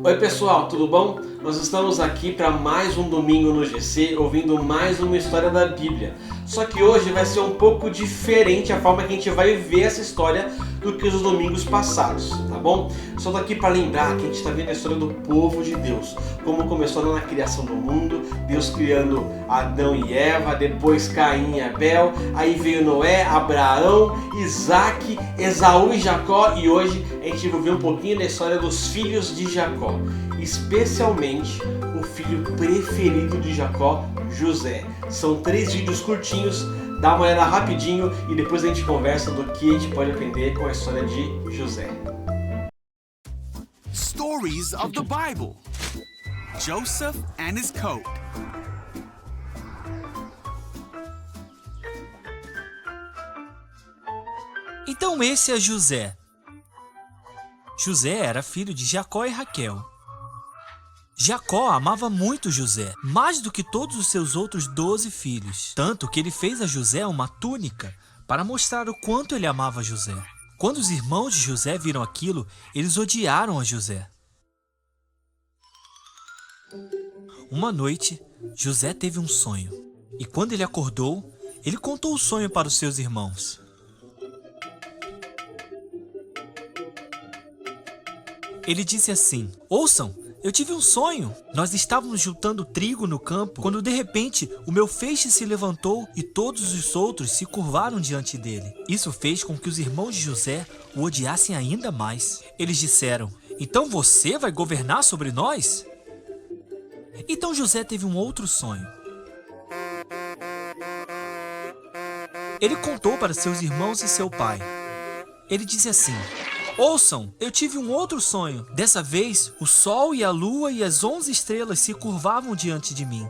Oi pessoal, tudo bom? Nós estamos aqui para mais um domingo no GC, ouvindo mais uma história da Bíblia. Só que hoje vai ser um pouco diferente a forma que a gente vai ver essa história do que os domingos passados, tá bom? Só tô aqui para lembrar que a gente está vendo a história do povo de Deus, como começou lá na criação do mundo, Deus criando Adão e Eva, depois Caim e Abel, aí veio Noé, Abraão, Isaac, Esaú e Jacó, e hoje a gente vai ver um pouquinho da história dos filhos de Jacó, especialmente o filho preferido de Jacó, José. São 3 vídeos curtinhos, dá uma olhada rapidinho e depois a gente conversa do que a gente pode aprender com a história de José. Stories of the Bible. Joseph and his coat. Então esse é José. José era filho de Jacó e Raquel. Jacó amava muito José, mais do que todos os seus outros 12 filhos, tanto que ele fez a José uma túnica para mostrar o quanto ele amava José. Quando os irmãos de José viram aquilo, eles odiaram a José. Uma noite, José teve um sonho, e quando ele acordou, ele contou o sonho para os seus irmãos. Ele disse assim: "Ouçam, eu tive um sonho. Nós estávamos juntando trigo no campo, quando de repente o meu feixe se levantou e todos os outros se curvaram diante dele. Isso fez com que os irmãos de José o odiassem ainda mais. Eles disseram: então você vai governar sobre nós?" Então José teve um outro sonho. Ele contou para seus irmãos e seu pai. Ele disse assim: "Ouçam, eu tive um outro sonho. Dessa vez, o sol e a lua e as 11 estrelas se curvavam diante de mim."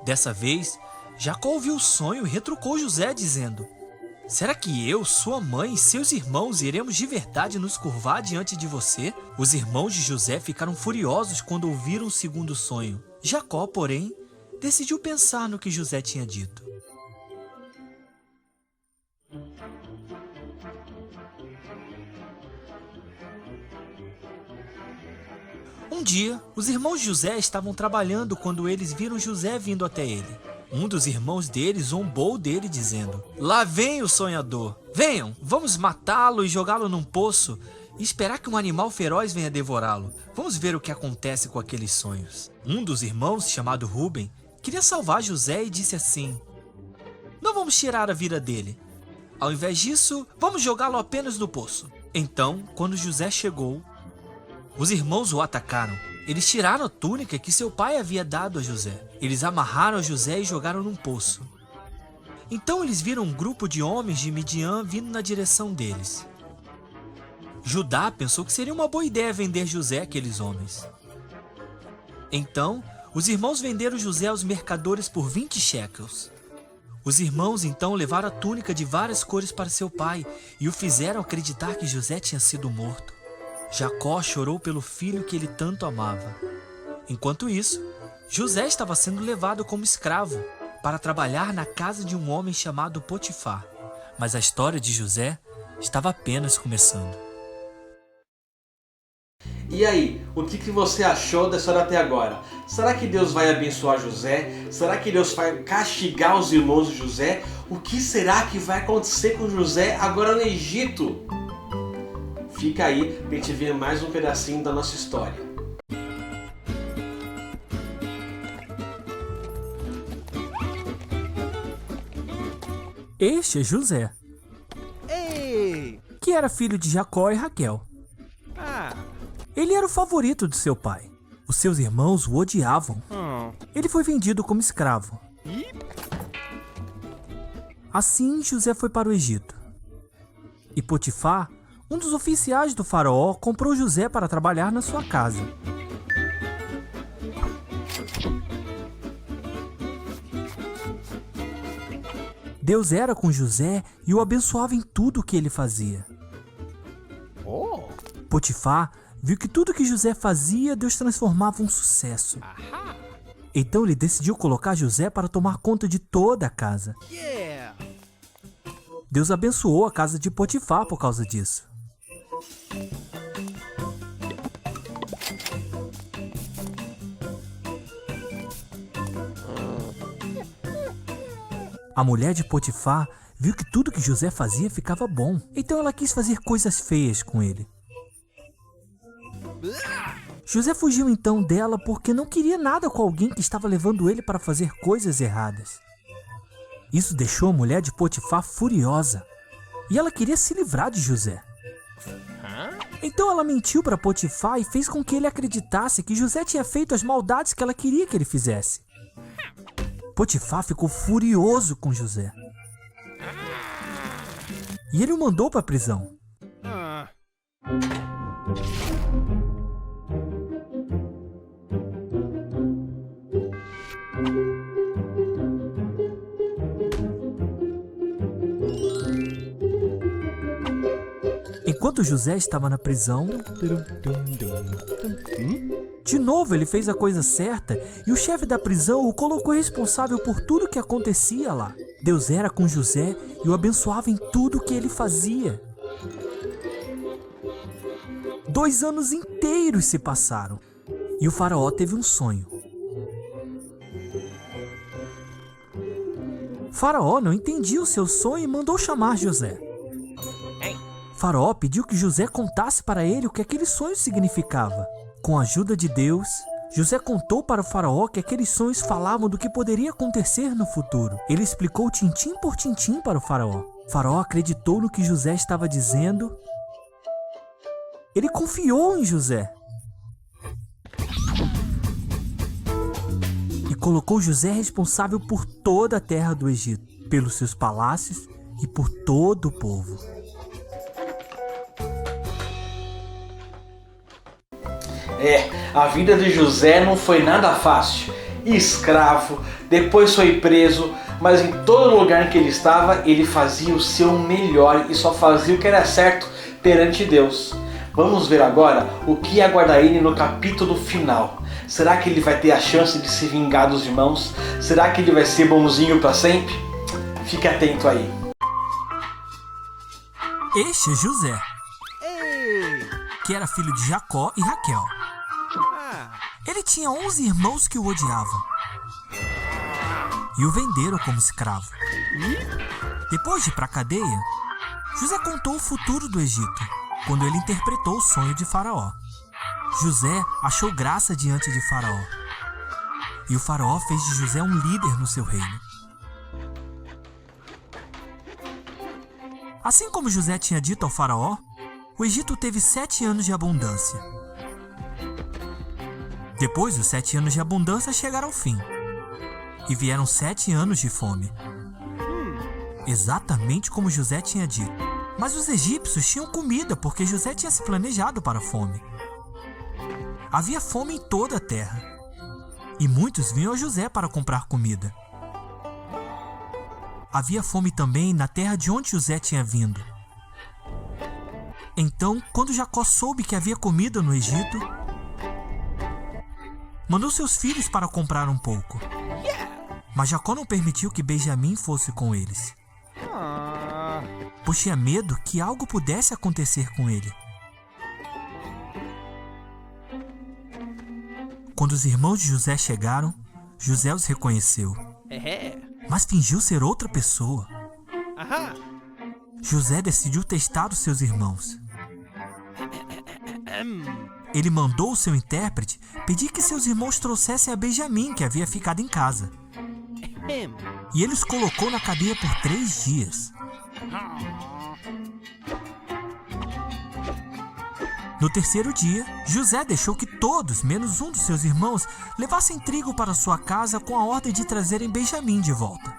Dessa vez, Jacó ouviu o sonho e retrucou José, dizendo: "Será que eu, sua mãe e seus irmãos iremos de verdade nos curvar diante de você?" Os irmãos de José ficaram furiosos quando ouviram o segundo sonho. Jacó, porém, decidiu pensar no que José tinha dito. Um dia, os irmãos de José estavam trabalhando quando eles viram José vindo até ele. Um dos irmãos dele zombou dele, dizendo: "Lá vem o sonhador. Venham, vamos matá-lo e jogá-lo num poço e esperar que um animal feroz venha devorá-lo. Vamos ver o que acontece com aqueles sonhos." Um dos irmãos, chamado Rúben, queria salvar José e disse assim: "Não vamos tirar a vida dele. Ao invés disso, vamos jogá-lo apenas no poço." Então, quando José chegou, os irmãos o atacaram. Eles tiraram a túnica que seu pai havia dado a José. Eles amarraram a José e jogaram num poço. Então eles viram um grupo de homens de Midian vindo na direção deles. Judá pensou que seria uma boa ideia vender José àqueles homens. Então, os irmãos venderam José aos mercadores por 20 shekels. Os irmãos então levaram a túnica de várias cores para seu pai e o fizeram acreditar que José tinha sido morto. Jacó chorou pelo filho que ele tanto amava. Enquanto isso, José estava sendo levado como escravo para trabalhar na casa de um homem chamado Potifar. Mas a história de José estava apenas começando. E aí, o que você achou da história até agora? Será que Deus vai abençoar José? Será que Deus vai castigar os irmãos de José? O que será que vai acontecer com José agora no Egito? Fica aí pra gente ver mais um pedacinho da nossa história. Este é José, Ei! que era filho de Jacó e Raquel. Ah! Ele era o favorito de seu pai. Os seus irmãos o odiavam. Ele foi vendido como escravo. Ih! Assim, José foi para o Egito. E Potifar, um dos oficiais do faraó, comprou José para trabalhar na sua casa. Deus era com José e o abençoava em tudo o que ele fazia. Oh! Potifar viu que tudo que José fazia, Deus transformava em um sucesso. Aha! Então ele decidiu colocar José para tomar conta de toda a casa. Yeah! Deus abençoou a casa de Potifar por causa disso. A mulher de Potifar viu que tudo que José fazia ficava bom, então ela quis fazer coisas feias com ele. José fugiu então dela porque não queria nada com alguém que estava levando ele para fazer coisas erradas. Isso deixou a mulher de Potifar furiosa e ela queria se livrar de José. Então ela mentiu para Potifar e fez com que ele acreditasse que José tinha feito as maldades que ela queria que ele fizesse. Potifar ficou furioso com José e ele o mandou para a prisão. Enquanto José estava na prisão, de novo ele fez a coisa certa e o chefe da prisão o colocou responsável por tudo que acontecia lá. Deus era com José e o abençoava em tudo que ele fazia. 2 anos inteiros se passaram e o faraó teve um sonho. Faraó não entendia o seu sonho e mandou chamar José. Faraó pediu que José contasse para ele o que aquele sonho significava. Com a ajuda de Deus, José contou para o faraó que aqueles sonhos falavam do que poderia acontecer no futuro. Ele explicou tintim por tintim para o faraó. O faraó acreditou no que José estava dizendo. Ele confiou em José e colocou José responsável por toda a terra do Egito, pelos seus palácios e por todo o povo. A vida de José não foi nada fácil. Escravo, depois foi preso, mas em todo lugar que ele estava, ele fazia o seu melhor e só fazia o que era certo perante Deus. Vamos ver agora o que aguarda ele no capítulo final. Será que ele vai ter a chance de se vingar dos irmãos? Será que ele vai ser bonzinho para sempre? Fique atento aí. Este é José, que era filho de Jacó e Raquel. Ele tinha 11 irmãos que o odiavam e o venderam como escravo. Depois de ir para a cadeia, José contou o futuro do Egito, quando ele interpretou o sonho de Faraó. José achou graça diante de Faraó, e o Faraó fez de José um líder no seu reino. Assim como José tinha dito ao Faraó, o Egito teve 7 anos de abundância. Depois, os 7 anos de abundância chegaram ao fim, e vieram 7 anos de fome. Exatamente como José tinha dito. Mas os egípcios tinham comida porque José tinha se planejado para a fome. Havia fome em toda a terra, e muitos vinham a José para comprar comida. Havia fome também na terra de onde José tinha vindo. Então, quando Jacó soube que havia comida no Egito, mandou seus filhos para comprar um pouco. Mas Jacó não permitiu que Benjamim fosse com eles, pois tinha medo que algo pudesse acontecer com ele. Quando os irmãos de José chegaram, José os reconheceu, mas fingiu ser outra pessoa. José decidiu testar os seus irmãos. Ele mandou o seu intérprete pedir que seus irmãos trouxessem a Benjamim, que havia ficado em casa. E ele os colocou na cadeia por 3 dias. No terceiro dia, José deixou que todos, menos um dos seus irmãos, levassem trigo para sua casa com a ordem de trazerem Benjamim de volta.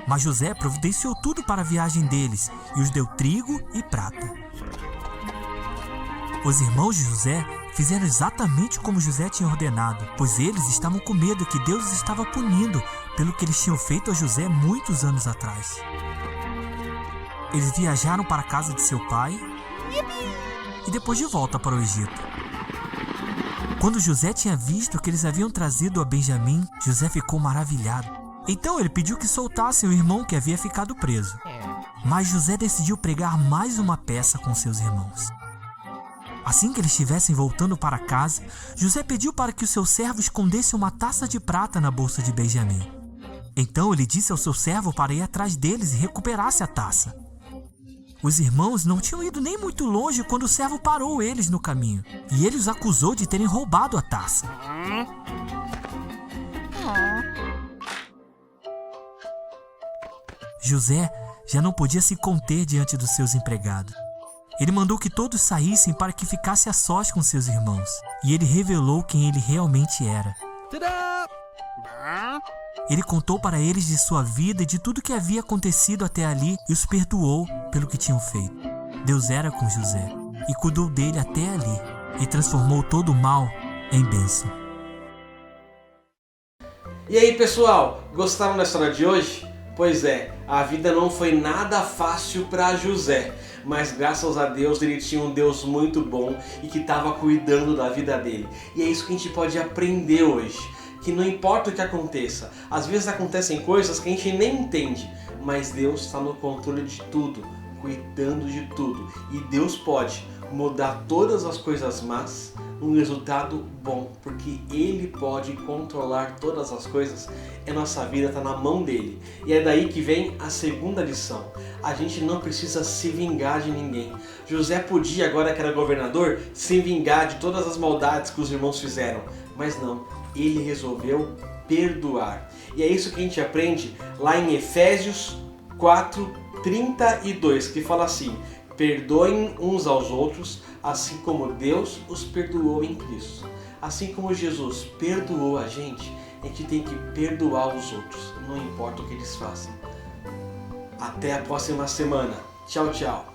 Mas José providenciou tudo para a viagem deles e os deu trigo e prata. Os irmãos de José fizeram exatamente como José tinha ordenado, pois eles estavam com medo que Deus os estava punindo pelo que eles tinham feito a José muitos anos atrás. Eles viajaram para a casa de seu pai e depois de volta para o Egito. Quando José tinha visto que eles haviam trazido a Benjamim, José ficou maravilhado. Então ele pediu que soltassem o irmão que havia ficado preso. Mas José decidiu pregar mais uma peça com seus irmãos. Assim que eles estivessem voltando para casa, José pediu para que o seu servo escondesse uma taça de prata na bolsa de Benjamim. Então ele disse ao seu servo para ir atrás deles e recuperasse a taça. Os irmãos não tinham ido nem muito longe quando o servo parou eles no caminho, e ele os acusou de terem roubado a taça. José já não podia se conter diante dos seus empregados. Ele mandou que todos saíssem para que ficasse a sós com seus irmãos, e ele revelou quem ele realmente era. Ta-da! Ele contou para eles de sua vida e de tudo que havia acontecido até ali e os perdoou pelo que tinham feito. Deus era com José e cuidou dele até ali e transformou todo o mal em bênção. E aí, pessoal, gostaram da história de hoje? Pois é, a vida não foi nada fácil para José, mas graças a Deus ele tinha um Deus muito bom e que estava cuidando da vida dele. E é isso que a gente pode aprender hoje, que não importa o que aconteça, às vezes acontecem coisas que a gente nem entende, mas Deus está no controle de tudo, cuidando de tudo. E Deus pode mudar todas as coisas más num resultado bom, porque Ele pode controlar todas as coisas e a nossa vida está na mão dele. E é daí que vem a segunda lição. A gente não precisa se vingar de ninguém. José podia, agora que era governador, se vingar de todas as maldades que os irmãos fizeram, mas não, ele resolveu perdoar. E é isso que a gente aprende lá em Efésios 4:32, que fala assim: perdoem uns aos outros, assim como Deus os perdoou em Cristo. Assim como Jesus perdoou a gente tem que perdoar os outros, não importa o que eles façam. Até a próxima semana. Tchau, tchau.